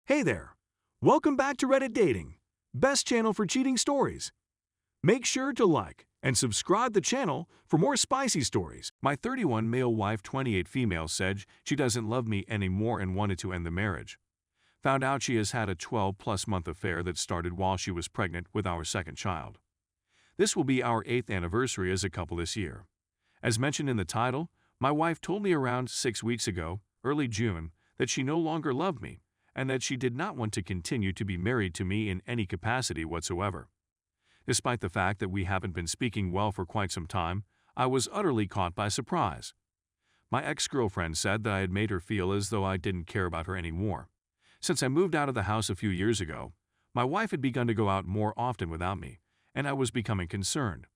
Hey there! Welcome back to Reddit Dating, best channel for cheating stories. Make sure to like and subscribe the channel for more spicy stories. My 31 male wife, 28 female said she doesn't love me anymore and wanted to end the marriage. Found out she has had a 12-plus month affair that started while she was pregnant with our second child. This will be our 8th anniversary as a couple this year. As mentioned in the title, my wife told me around 6 weeks ago, early June, that she no longer loved me and that she did not want to continue to be married to me in any capacity whatsoever. Despite the fact that we haven't been speaking well for quite some time, I was utterly caught by surprise. My ex-girlfriend said that I had made her feel as though I didn't care about her anymore. Since I moved out of the house a few years ago, my wife had begun to go out more often without me, and I was becoming concerned.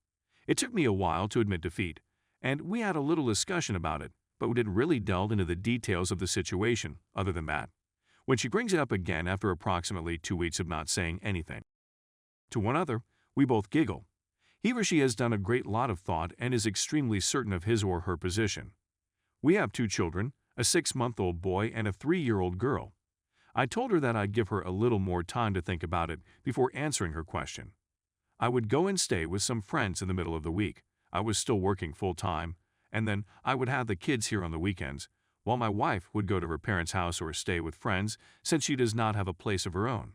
It took me a while to admit defeat, and we had a little discussion about it, but we didn't really delve into the details of the situation other than that. When she brings it up again after approximately 2 weeks of not saying anything to one another, we both giggle. He or she has done a great lot of thought and is extremely certain of his or her position. We have 2 children, a 6-month-old boy and a 3-year-old girl. I told her that I'd give her a little more time to think about it before answering her question. I would go and stay with some friends in the middle of the week. I was still working full-time, and then I would have the kids here on the weekends, while my wife would go to her parents' house or stay with friends since she does not have a place of her own.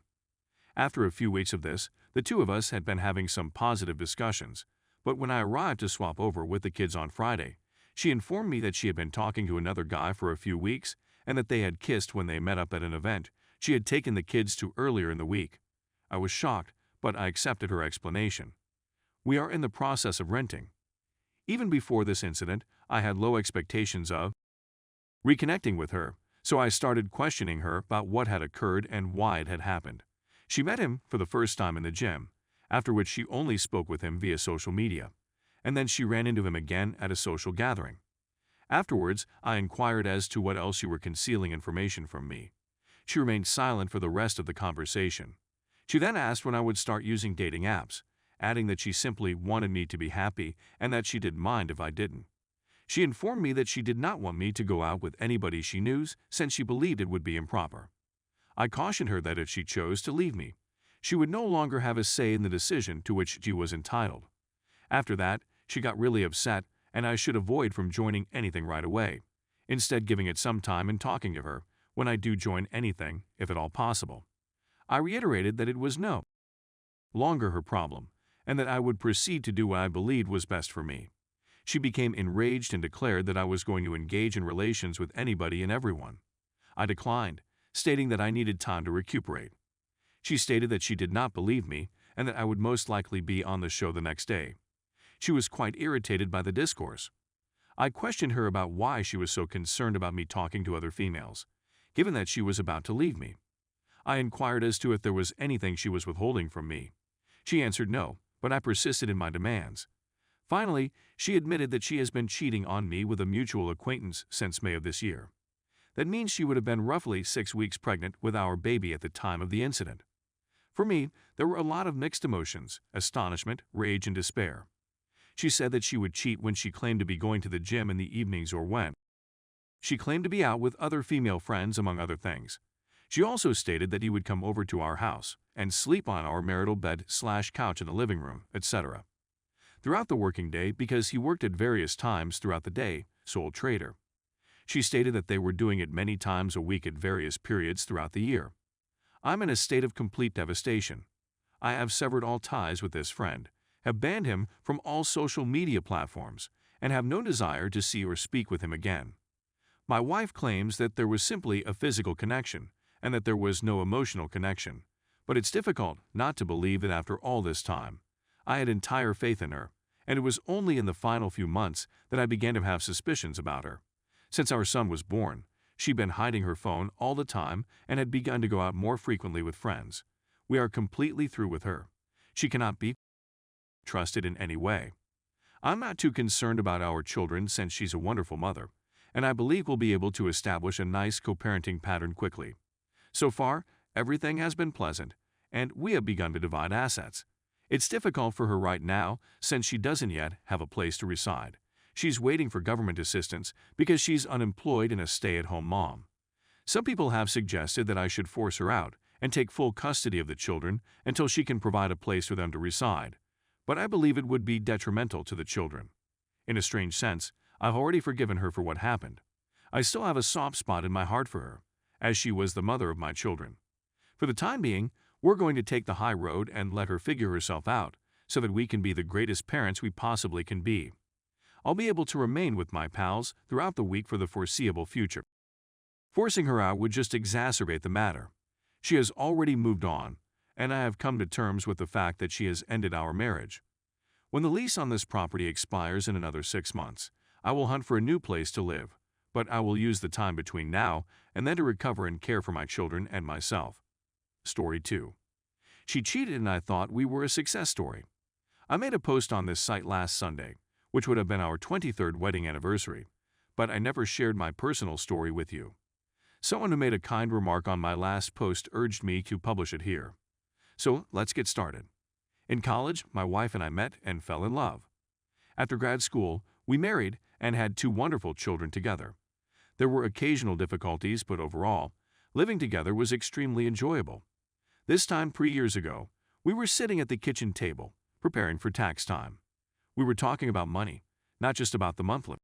After a few weeks of this, the 2 of us had been having some positive discussions, but when I arrived to swap over with the kids on Friday, she informed me that she had been talking to another guy for a few weeks and that they had kissed when they met up at an event she had taken the kids to earlier in the week. I was shocked, but I accepted her explanation. We are in the process of renting. Even before this incident, I had low expectations of reconnecting with her, so I started questioning her about what had occurred and why it had happened. She met him for the first time in the gym, after which she only spoke with him via social media, and then she ran into him again at a social gathering. Afterwards, I inquired as to what else you were concealing information from me. She remained silent for the rest of the conversation. She then asked when I would start using dating apps, adding that she simply wanted me to be happy and that she didn't mind if I didn't. She informed me that she did not want me to go out with anybody she knew since she believed it would be improper. I cautioned her that if she chose to leave me, she would no longer have a say in the decision to which she was entitled. After that, she got really upset and I should avoid from joining anything right away, instead giving it some time and talking to her when I do join anything, if at all possible. I reiterated that it was no longer her problem and that I would proceed to do what I believed was best for me. She became enraged and declared that I was going to engage in relations with anybody and everyone. I declined, stating that I needed time to recuperate. She stated that she did not believe me and that I would most likely be on the show the next day. She was quite irritated by the discourse. I questioned her about why she was so concerned about me talking to other females, given that she was about to leave me. I inquired as to if there was anything she was withholding from me. She answered no, but I persisted in my demands. Finally, she admitted that she has been cheating on me with a mutual acquaintance since May of this year. That means she would have been roughly 6 weeks pregnant with our baby at the time of the incident. For me, there were a lot of mixed emotions, astonishment, rage, and despair. She said that she would cheat when she claimed to be going to the gym in the evenings or when she claimed to be out with other female friends, among other things. She also stated that he would come over to our house and sleep on our marital bed/couch in the living room, etc. Throughout the working day because he worked at various times throughout the day, sole trader. She stated that they were doing it many times a week at various periods throughout the year. I'm in a state of complete devastation. I have severed all ties with this friend, have banned him from all social media platforms, and have no desire to see or speak with him again. My wife claims that there was simply a physical connection and that there was no emotional connection, but it's difficult not to believe that after all this time, I had entire faith in her, and it was only in the final few months that I began to have suspicions about her. Since our son was born, she'd been hiding her phone all the time and had begun to go out more frequently with friends. We are completely through with her. She cannot be trusted in any way. I'm not too concerned about our children since she's a wonderful mother, and I believe we'll be able to establish a nice co-parenting pattern quickly. So far, everything has been pleasant, and we have begun to divide assets. It's difficult for her right now since she doesn't yet have a place to reside. She's waiting for government assistance because she's unemployed and a stay-at-home mom. Some people have suggested that I should force her out and take full custody of the children until she can provide a place for them to reside, but I believe it would be detrimental to the children. In a strange sense, I've already forgiven her for what happened. I still have a soft spot in my heart for her, as she was the mother of my children. For the time being, we're going to take the high road and let her figure herself out so that we can be the greatest parents we possibly can be. I'll be able to remain with my pals throughout the week for the foreseeable future. Forcing her out would just exacerbate the matter. She has already moved on, and I have come to terms with the fact that she has ended our marriage. When the lease on this property expires in another 6 months, I will hunt for a new place to live, but I will use the time between now and then to recover and care for my children and myself. Story 2. She cheated and I thought we were a success story. I made a post on this site last Sunday, which would have been our 23rd wedding anniversary, but I never shared my personal story with you. Someone who made a kind remark on my last post urged me to publish it here. So let's get started. In college, my wife and I met and fell in love. After grad school, we married and had 2 wonderful children together. There were occasional difficulties, but overall, living together was extremely enjoyable. This time 3 years ago, we were sitting at the kitchen table, preparing for tax time. We were talking about money, not just about the monthly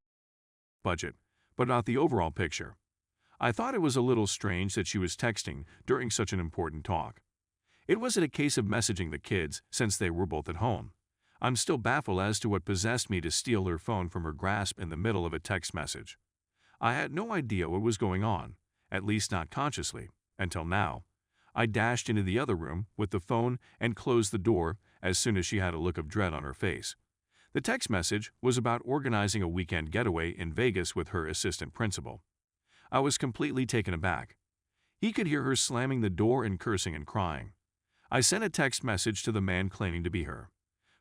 budget, but about the overall picture. I thought it was a little strange that she was texting during such an important talk. It wasn't a case of messaging the kids since they were both at home. I'm still baffled as to what possessed me to steal her phone from her grasp in the middle of a text message. I had no idea what was going on, at least not consciously, until now. I dashed into the other room with the phone and closed the door as soon as she had a look of dread on her face. The text message was about organizing a weekend getaway in Vegas with her assistant principal. I was completely taken aback. He could hear her slamming the door and cursing and crying. I sent a text message to the man claiming to be her.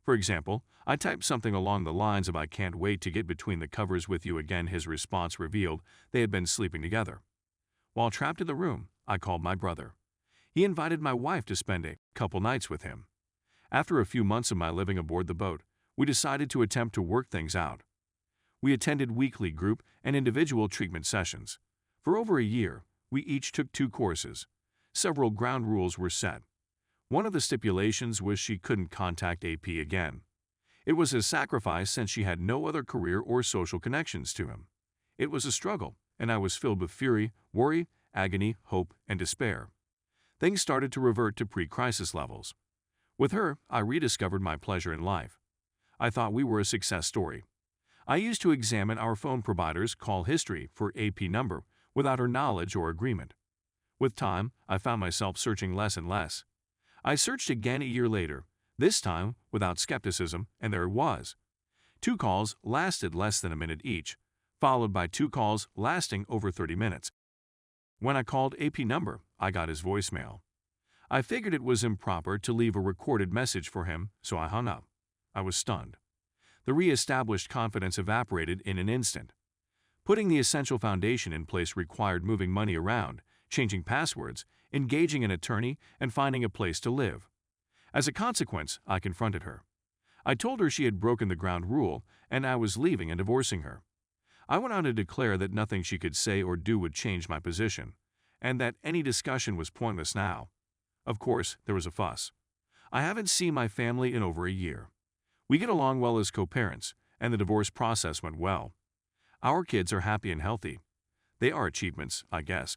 For example, I typed something along the lines of "I can't wait to get between the covers with you again." His response revealed they had been sleeping together. While trapped in the room, I called my brother. He invited my wife to spend a couple nights with him. After a few months of my living aboard the boat, we decided to attempt to work things out. We attended weekly group and individual treatment sessions. For over a year, we each took 2 courses. Several ground rules were set. One of the stipulations was she couldn't contact AP again. It was a sacrifice since she had no other career or social connections to him. It was a struggle, and I was filled with fury, worry, agony, hope, and despair. Things started to revert to pre-crisis levels. With her, I rediscovered my pleasure in life. I thought we were a success story. I used to examine our phone provider's call history for AP number without her knowledge or agreement. With time, I found myself searching less and less. I searched again a year later, this time without skepticism, and there it was. 2 calls lasted less than a minute each, followed by 2 calls lasting over 30 minutes. When I called AP number, I got his voicemail. I figured it was improper to leave a recorded message for him, so I hung up. I was stunned. The re-established confidence evaporated in an instant. Putting the essential foundation in place required moving money around, changing passwords, engaging an attorney, and finding a place to live. As a consequence, I confronted her. I told her she had broken the ground rule and I was leaving and divorcing her. I went on to declare that nothing she could say or do would change my position, and that any discussion was pointless now. Of course, there was a fuss. I haven't seen my family in over a year. We get along well as co-parents, and the divorce process went well. Our kids are happy and healthy. They are achievements, I guess.